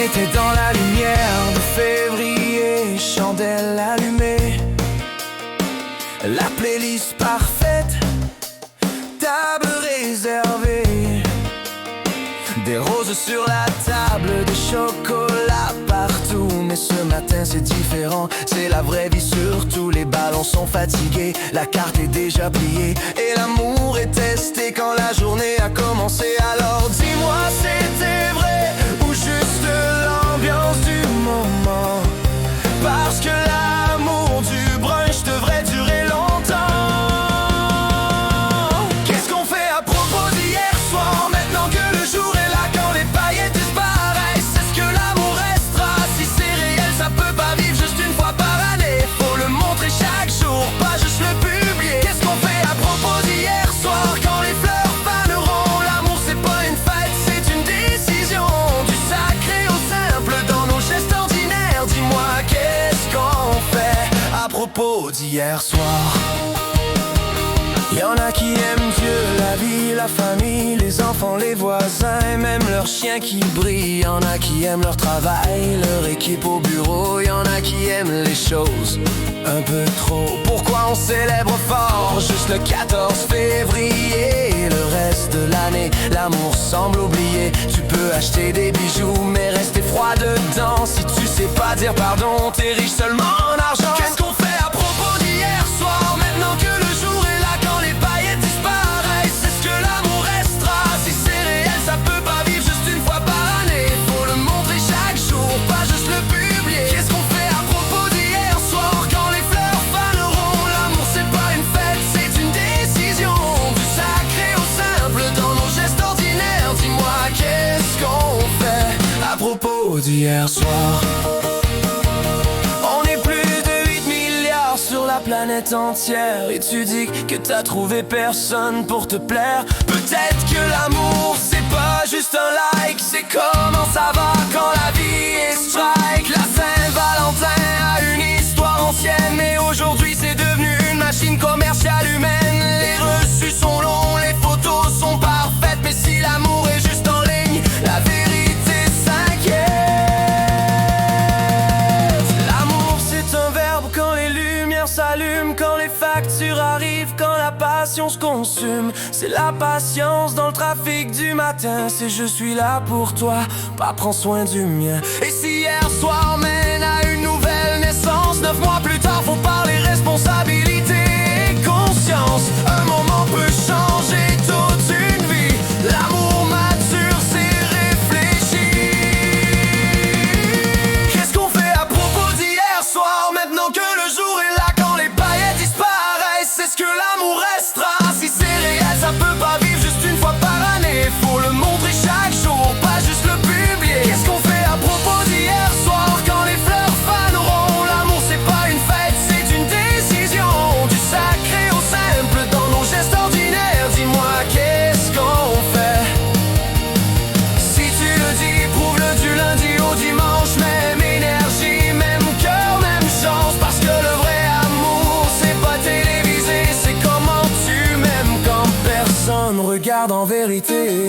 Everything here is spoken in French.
était dans la lumière de février, chandelle allumée, la playlist parfaite, table réservée, des roses sur la table, des chocolats partout. Mais ce matin c'est différent, c'est la vraie vie surtout. Les ballons sont fatigués, la carte est déjà pliée, et l'amour est testé quand la journée a commencé. Alors dis-moi, c'était vrai ou juste l'ambiance du moment? Parce que l'amour du brunch devrait durer longtemps. Qu'est-ce qu'on fait à propos d'hier soir, maintenant que le jour est là, quand les paillettes disparaissent? Est-ce que l'amour restera? Si c'est réel, ça peut pas vivre juste une fois par année. Faut le montrer chaque jour, pas juste le publier. Qu'est-ce qu'on fait à propos d'hier soir, quand les fleurs faneront? L'amour c'est pas une fête, c'est une décision. Du sacré au simple dans nos gestes ordinaires. Dis-moi, qu'est-ce qu'on fait à propos d'hier soir? Y'en a qui aiment Dieu, la vie, la famille, les enfants, les voisins et même leurs chiens qui brillent. Y'en a qui aiment leur travail, leur équipe au bureau. Y'en a qui aiment les choses un peu trop. Pourquoi on célèbre fort juste le 14 février? Le reste de l'année, l'amour semble oublié. Tu peux acheter des bijoux mais rester froid dedans. Si tu sais pas dire pardon, t'es riche seulement en argent. Qu'est-ce qu'on fait à propos d'hier soir, maintenant que le jour est là, quand les paillettes disparaissent? Est-ce que l'amour restera? Si c'est réel, ça peut pas vivre juste une fois par année. Faut le montrer chaque jour, pas juste le publier. Qu'est-ce qu'on fait à propos d'hier soir, quand les fleurs faneront? L'amour c'est pas une fête, c'est une décision. Du sacré au simple dans nos gestes ordinaires. Dis-moi, qu'est-ce qu'on fait à propos d'hier soir? On est plus de 8 milliards sur la planète entière, et tu dis que t'as trouvé personne pour te plaire. Peut-être que l'amour c'est pas juste un like, c'est comment ça va quand la vie est strike. La Saint-Valentin a une histoire ancienne, mais aujourd'hui c'est devenu une machine commerciale humaine. Les reçus sont longs, les photos sont parfaites, mais si l'amour est juste en ligne, la vérité s'inquiète. L'amour c'est un verbe quand les lumières s'allument, quand les factures arrivent, quand la passion se consume. C'est la patience dans le trafic du matin, c'est je suis là pour toi, pas prends soin du mien. Et si hier soir mène à une nouvelle naissance, 9 mois plus tard faut parler responsabilité et conscience. Un moment peut changer toute une vie, l'amour mature c'est réfléchi. Qu'est-ce qu'on fait à propos d'hier soir, maintenant que le jour est là, quand les paillettes disparaissent? Est-ce que l'amour restera? Si c'est réel, ça peut pas vivre juste une fois par année. Faut le montrer chaque jour, pas juste le publier. Qu'est-ce qu'on fait à propos d'hier soir, quand les fleurs faneront? L'amour c'est pas une fête, c'est une décision. Du sacré au simple dans nos gestes ordinaires. Dis-moi, qu'est-ce qu'on fait? Si tu le dis, prouve-le du lundi au dimanche. Même énergie, même cœur, même chance. Parce que le vrai amour c'est pas télévisé, c'est comment tu m'aimes quand personne regarde en vérité.